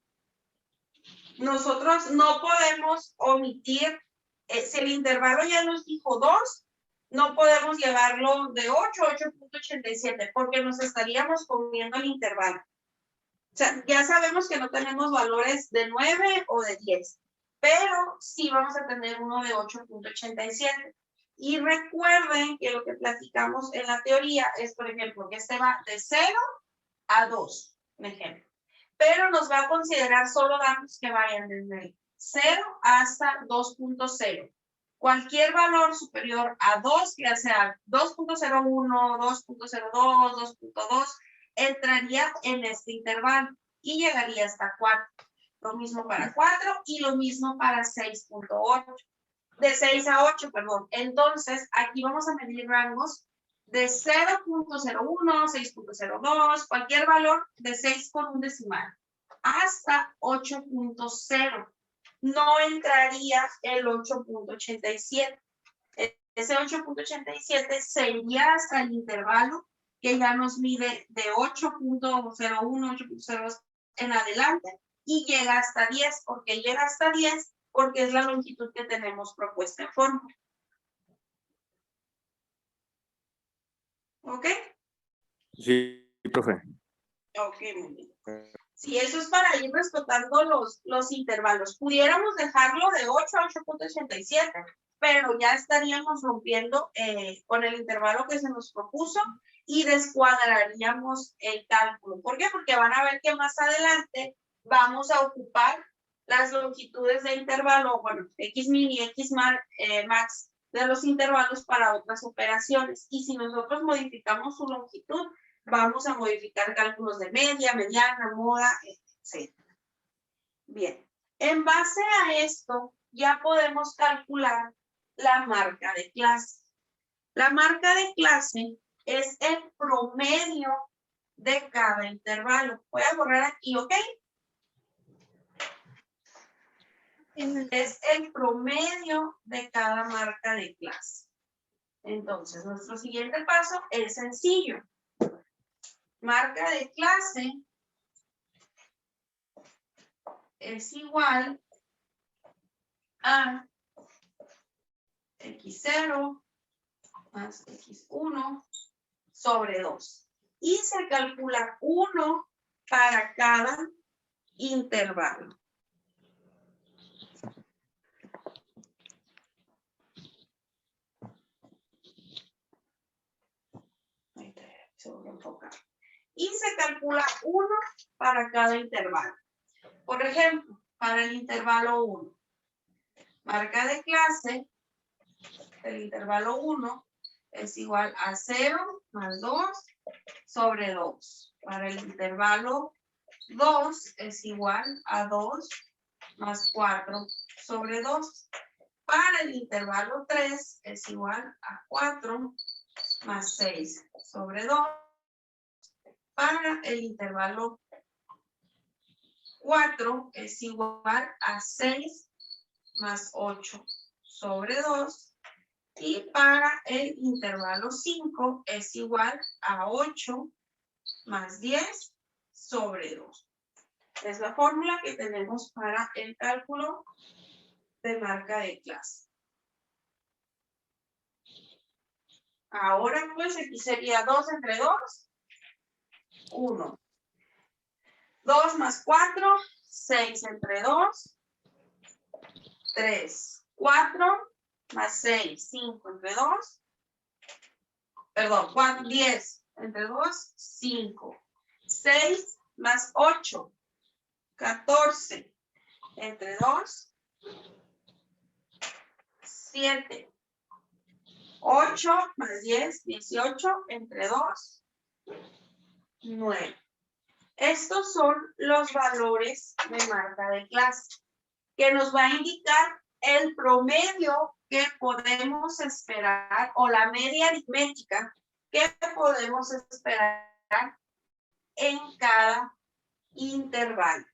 A: Nosotros no podemos omitir, si el intervalo ya nos dijo 2, no podemos llevarlo de 8 a 8.87 porque nos estaríamos comiendo el intervalo. O sea, ya sabemos que no tenemos valores de 9 o de 10, pero sí vamos a tener uno de 8.87. Y recuerden que lo que platicamos en la teoría es, por ejemplo, que este va de 0 a 2, un ejemplo. Pero nos va a considerar solo datos que vayan desde 0 hasta 2.0. Cualquier valor superior a 2, ya sea 2.01, 2.02, 2.2, entraría en este intervalo y llegaría hasta 4. Lo mismo para 4 y lo mismo para 6.8. De 6 a 8, perdón. Entonces, aquí vamos a medir rangos de 0.01, 6.02, cualquier valor de 6 con un decimal, hasta 8.0. No entraría el 8.87. Ese 8.87 sería hasta el intervalo que ya nos mide de 8.01, 8.02 en adelante y llega hasta 10. ¿Por qué llega hasta 10? Porque es la longitud que tenemos propuesta en fórmula. ¿Ok?
H: Sí, profe.
A: Ok, muy bien. Sí, eso es para ir respetando los intervalos. Pudiéramos dejarlo de 8 a 8.87, pero ya estaríamos rompiendo con el intervalo que se nos propuso y descuadraríamos el cálculo. ¿Por qué? Porque van a ver que más adelante vamos a ocupar las longitudes de intervalo, bueno, X-min y X-max de los intervalos para otras operaciones. Y si nosotros modificamos su longitud, vamos a modificar cálculos de media, mediana, moda, etc. Bien, en base a esto ya podemos calcular la marca de clase. La marca de clase es el promedio de cada intervalo. Voy a borrar aquí, ¿ok? Es el promedio de cada marca de clase. Entonces, nuestro siguiente paso es sencillo. Marca de clase es igual a X0 más X1 sobre 2. Y se calcula 1 para cada intervalo. Se vuelve a enfocar. Y se calcula 1 para cada intervalo. Por ejemplo, para el intervalo 1, marca de clase, el intervalo 1 es igual a 0 más 2 sobre 2. Para el intervalo 2 es igual a 2 más 4 sobre 2. Para el intervalo 3 es igual a 4 más 6 sobre 2. para el intervalo 4 es igual a 6 más 8 sobre 2. Y para el intervalo 5 es igual a 8 más 10 sobre 2. Es la fórmula que tenemos para el cálculo de marca de clase. Ahora pues aquí sería 2 entre 2, 1. 2 más 4, 6 entre 2, 3, 4, más 6, 5 entre 2, perdón, 4, 10 entre 2, 5, 6 más 8, 14 entre 2, 7, 8 más 10, 18 entre 2, 9. Estos son los valores de marca de clase que nos va a indicar el promedio que podemos esperar o la media aritmética que podemos esperar en cada intervalo.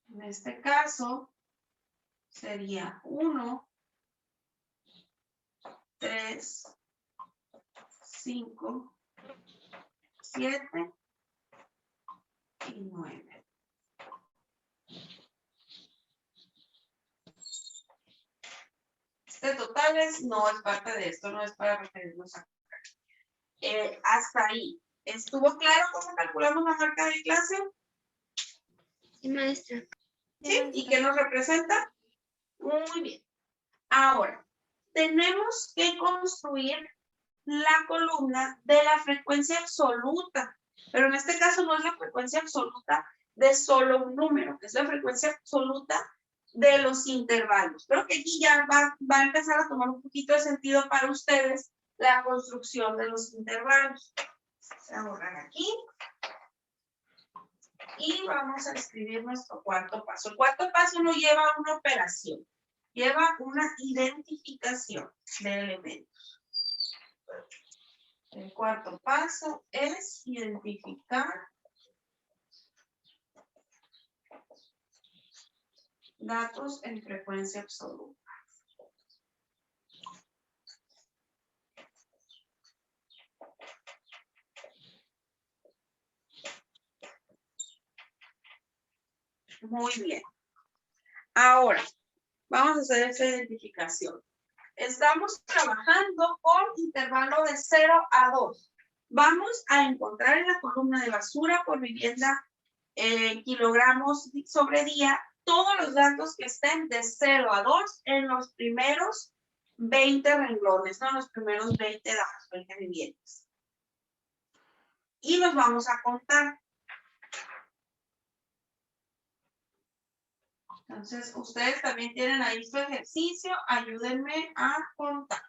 A: En este caso sería 1, 3, 5, 7 y 9. Este totales no es parte de esto, no es para referirnos a hasta ahí. ¿Estuvo claro cómo calculamos la marca de clase?
D: Sí, maestra.
A: ¿Sí? ¿Y qué nos representa? Muy bien. Ahora, tenemos que construir la columna de la frecuencia absoluta, pero en este caso no es la frecuencia absoluta de solo un número, es la frecuencia absoluta de los intervalos. Creo que aquí ya va a empezar a tomar un poquito de sentido para ustedes la construcción de los intervalos. Voy a borrar aquí. Y vamos a escribir nuestro cuarto paso. El cuarto paso no lleva una operación, lleva una identificación de elementos. El cuarto paso es identificar datos en frecuencia absoluta. Muy bien. Ahora, vamos a hacer esa identificación. Estamos trabajando con intervalo de 0 a 2. Vamos a encontrar en la columna de basura por vivienda kilogramos sobre día todos los datos que estén de 0 a 2 en los primeros 20 renglones, no en los primeros 20 datos, 20 viviendas. Y los vamos a contar. Entonces, ustedes también tienen ahí su ejercicio. Ayúdenme a contar.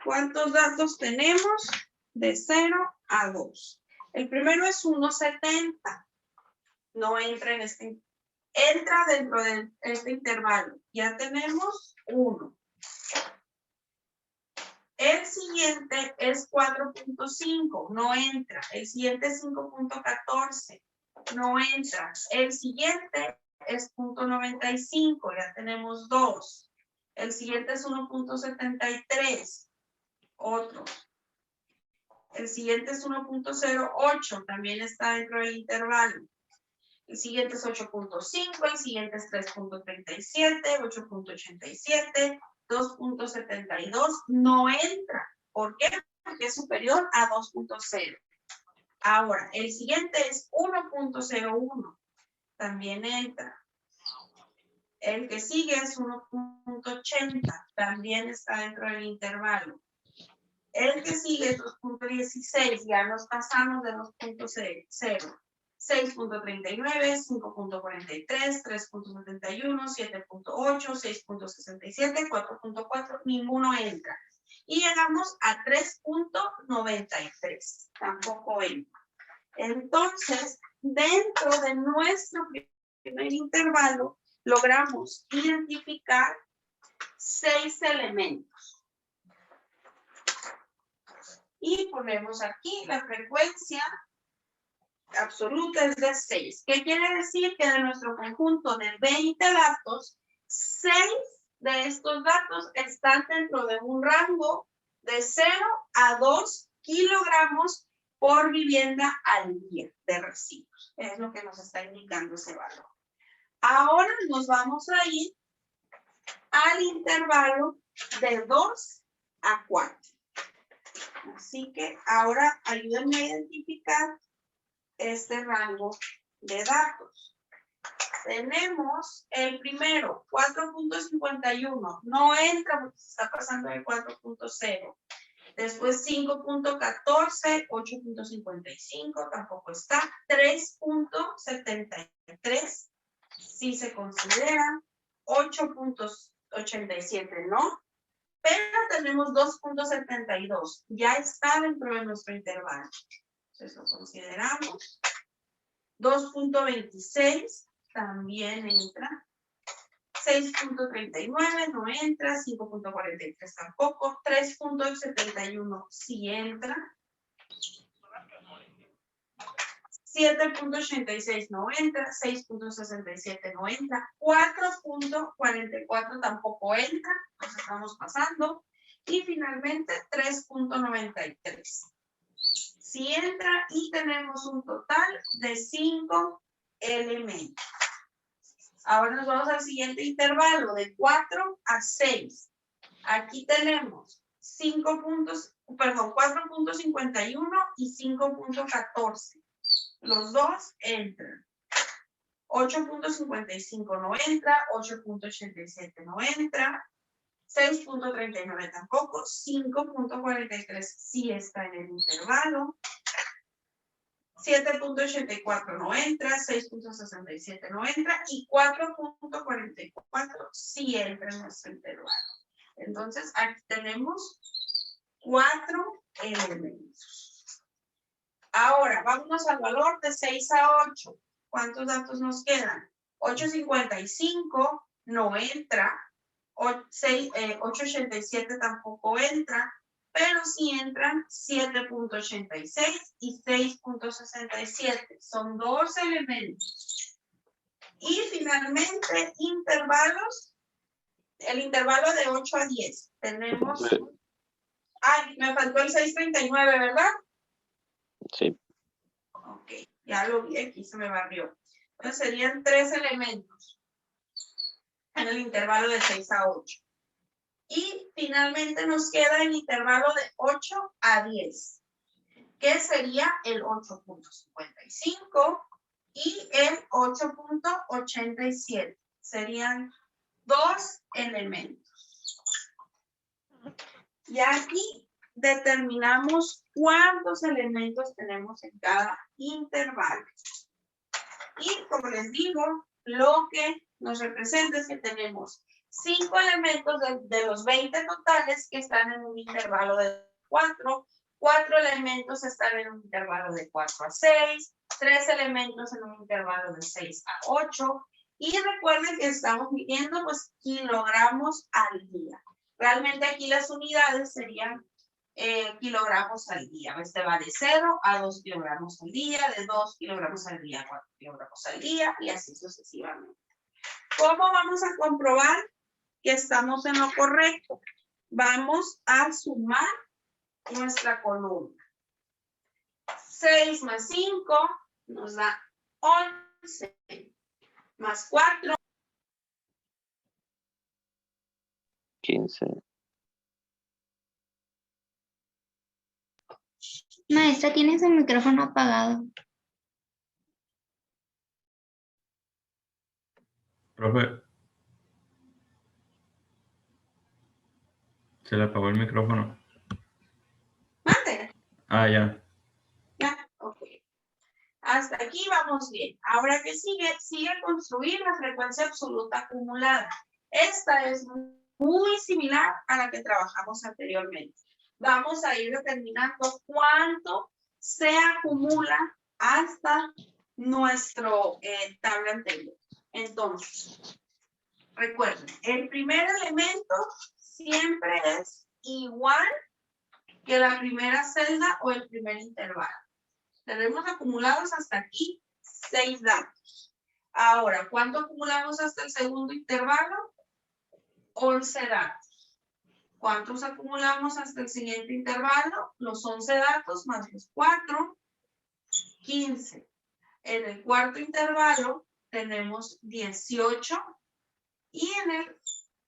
A: ¿Cuántos datos tenemos? De 0 a 2. El primero es 1,70. No entra en este. Entra dentro de este intervalo. Ya tenemos 1. El siguiente es 4.5. No entra. El siguiente es 5.14. No entra. El siguiente es 0.95. Ya tenemos 2. El siguiente es 1.73. Otro. El siguiente es 1.08. También está dentro del intervalo. El siguiente es 8.5. El siguiente es 3.37. 8.87. 2.72. No entra. ¿Por qué? Porque es superior a 2.0. Ahora, el siguiente es 1.01. También entra. El que sigue es 1.80. También está dentro del intervalo. El que sigue es 2.16. Ya nos pasamos de 2.0. 6.39, 5.43, 3.71, 7.8, 6.67, 4.4. Ninguno entra. Y llegamos a 3.93. Tampoco entra. Entonces, dentro de nuestro primer intervalo, logramos identificar 6 elementos. Y ponemos aquí la frecuencia absoluta es de 6. ¿Qué quiere decir? Que de nuestro conjunto de 20 datos, 6 de estos datos están dentro de un rango de 0 a 2 kilogramos por vivienda al día de residuos. Es lo que nos está indicando ese valor. Ahora nos vamos a ir al intervalo de 2 a 4. Así que ahora ayúdenme a identificar este rango de datos. Tenemos el primero, 4.51. No entra porque se está pasando el 4.0. Después 5.14, 8.55, tampoco está. 3.73, sí se considera. 8.87 no. Pero tenemos 2.72. Ya está dentro de nuestro intervalo. Entonces lo consideramos. 2.26 también entra. 6.39 no entra. 5.43 tampoco. 3.71 sí entra. 7.86 no entra. 6.67 no entra. 4.44 tampoco entra. Nos estamos pasando. Y finalmente 3.93. Si entra y tenemos un total de 5 elementos. Ahora nos vamos al siguiente intervalo de 4 a 6. Aquí tenemos 4.51 y 5.14. Los dos entran. 8.55 no entra, 8.87 no entra, 6.39 tampoco, 5.43 sí está en el intervalo, 7.84 no entra, 6.67 no entra y 4.44 sí entra en nuestro intervalo. Entonces aquí tenemos 4 elementos. Ahora vámonos al valor de 6 a 8. ¿Cuántos datos nos quedan? 8.55 no entra. 8.87 tampoco entra, pero sí entran 7.86 y 6.67. Son 2 elementos. Y finalmente, intervalos. El intervalo de 8 a 10. Tenemos... Ay, me faltó el 6.39, ¿verdad?
B: Sí.
A: Ok, ya lo vi aquí, se me barrió. Entonces serían 3 elementos en el intervalo de 6 a 8. Y finalmente nos queda el intervalo de 8 a 10, que sería el 8.55 y el 8.87. Serían 2 elementos. Y aquí determinamos cuántos elementos tenemos en cada intervalo. Y como les digo, lo que nos representa es que tenemos 5 elementos de los 20 totales que están en un intervalo de 4, 4 elementos están en un intervalo de 4 a 6, 3 elementos en un intervalo de 6 a 8, y recuerden que estamos midiendo pues kilogramos al día. Realmente aquí las unidades serían kilogramos al día. Este va de 0 a 2 kilogramos al día, de 2 kilogramos al día a 4 kilogramos al día, y así sucesivamente. ¿Cómo vamos a comprobar que estamos en lo correcto? Vamos a sumar nuestra columna. 6 más 5 nos da 11, más 4.
B: 15.
D: Maestra, tiene su micrófono apagado.
G: Profe. Se le apagó el micrófono.
A: Mate.
G: Ah, ya.
A: Ya, ok. Hasta aquí vamos bien. Ahora que sigue construir la frecuencia absoluta acumulada. Esta es muy similar a la que trabajamos anteriormente. Vamos a ir determinando cuánto se acumula hasta nuestro tabla anterior. Entonces, recuerden, el primer elemento siempre es igual que la primera celda o el primer intervalo. Tenemos acumulados hasta aquí 6 datos. Ahora, ¿cuánto acumulamos hasta el segundo intervalo? 11 datos. ¿Cuántos acumulamos hasta el siguiente intervalo? Los 11 datos más los 4, 15. En el cuarto intervalo tenemos 18 y en el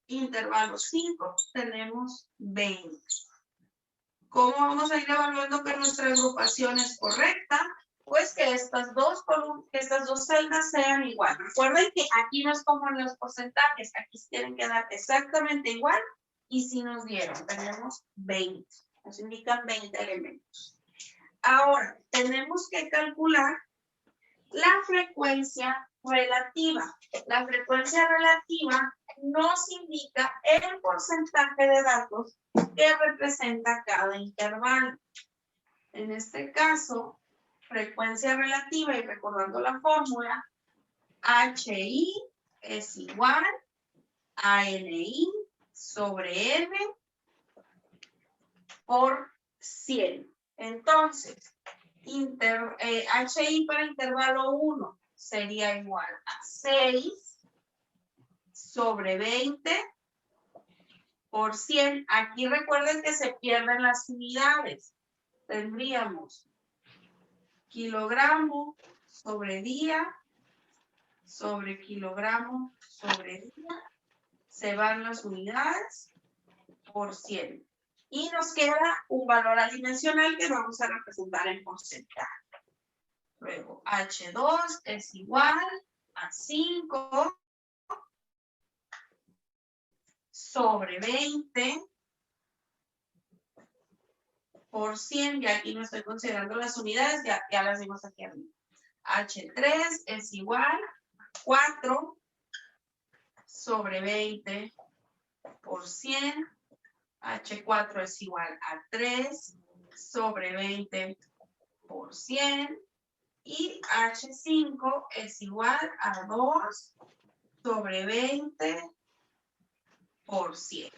A: intervalo 5 tenemos 20. ¿Cómo vamos a ir evaluando que nuestra agrupación es correcta? Pues que estas dos celdas sean iguales. Recuerden que aquí no es como en los porcentajes, aquí tienen que dar exactamente igual y si nos dieron, tenemos 20, nos indican 20 elementos. Ahora, tenemos que calcular la frecuencia relativa. La frecuencia relativa nos indica el porcentaje de datos que representa cada intervalo. En este caso, frecuencia relativa y recordando la fórmula, HI es igual a NI sobre N por 100. Entonces, HI para intervalo 1 sería igual a 6 sobre 20 por 100. Aquí recuerden que se pierden las unidades. Tendríamos kilogramo sobre día sobre kilogramo sobre día. Se van las unidades por 100. Y nos queda un valor adimensional que vamos a representar en porcentaje. Luego, H2 es igual a 5 sobre 20 por 100. Y aquí no estoy considerando las unidades, ya las dimos aquí arriba. H3 es igual a 4 sobre 20 por 100. H4 es igual a 3 sobre 20 por 100. Y H5 es igual a 2 sobre 20 por 100.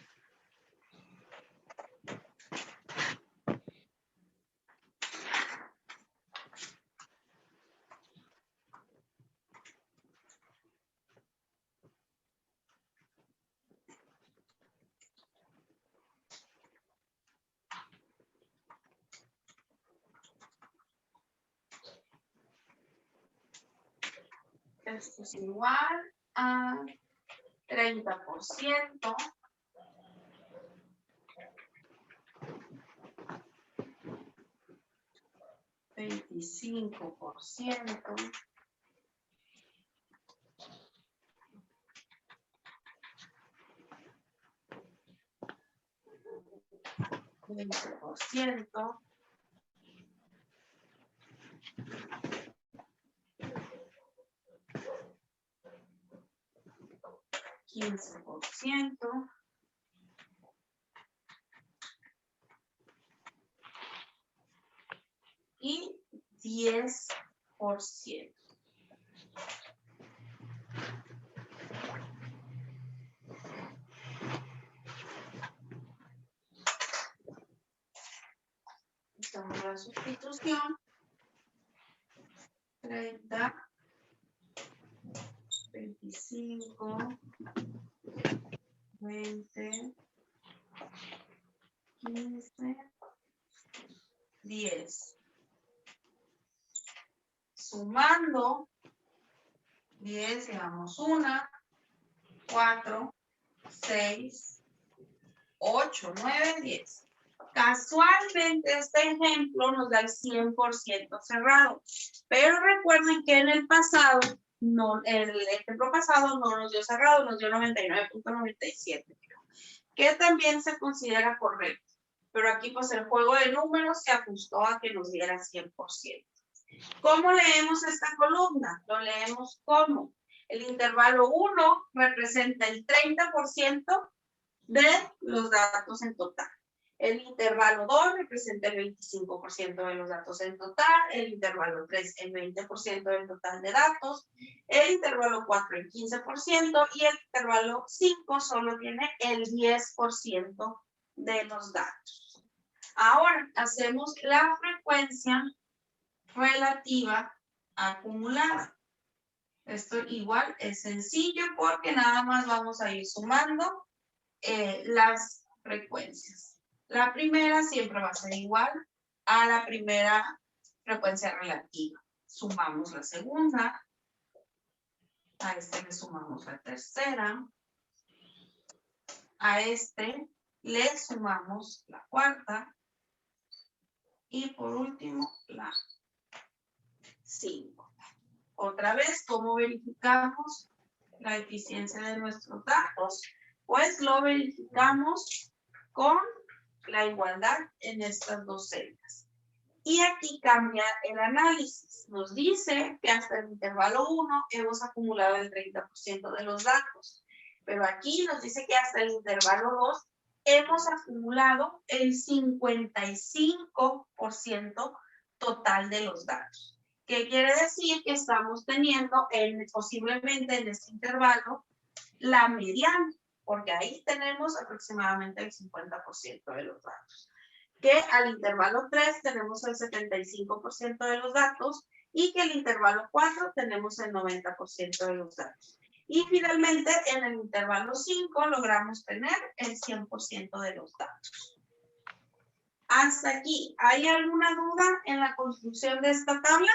A: Esto es igual a 30%. $25. 20%. 15%. Y 10%. Estamos la sustitución. 30, 25, 20, 15, 10. Sumando 10, llevamos 1, 4, 6, 8, 9, 10. Casualmente este ejemplo nos da el 100% cerrado, pero recuerden que en el pasado, el ejemplo pasado no nos dio cerrado, nos dio 99.97, que también se considera correcto, pero aquí pues el juego de números se ajustó a que nos diera 100%. ¿Cómo leemos esta columna? Lo leemos como el intervalo 1 representa el 30% de los datos en total. El intervalo 2 representa el 25% de los datos en total. El intervalo 3 el 20% del total de datos. El intervalo 4 el 15% y el intervalo 5 solo tiene el 10% de los datos. Ahora hacemos la frecuencia relativa acumulada. Esto igual es sencillo porque nada más vamos a ir sumando las frecuencias. La primera siempre va a ser igual a la primera frecuencia relativa. Sumamos la segunda. A este le sumamos la tercera. A este le sumamos la cuarta. Y por último, la 5. Otra vez, ¿cómo verificamos la eficiencia de nuestros datos? Pues lo verificamos con la igualdad en estas dos celdas. Y aquí cambia el análisis. Nos dice que hasta el intervalo 1 hemos acumulado el 30% de los datos. Pero aquí nos dice que hasta el intervalo 2 hemos acumulado el 55% total de los datos. ¿Qué quiere decir? Que estamos teniendo posiblemente en este intervalo la mediana, porque ahí tenemos aproximadamente el 50% de los datos. Que al intervalo 3 tenemos el 75% de los datos y que el intervalo 4 tenemos el 90% de los datos. Y finalmente en el intervalo 5 logramos tener el 100% de los datos. Hasta aquí, ¿hay alguna duda en la construcción de esta tabla?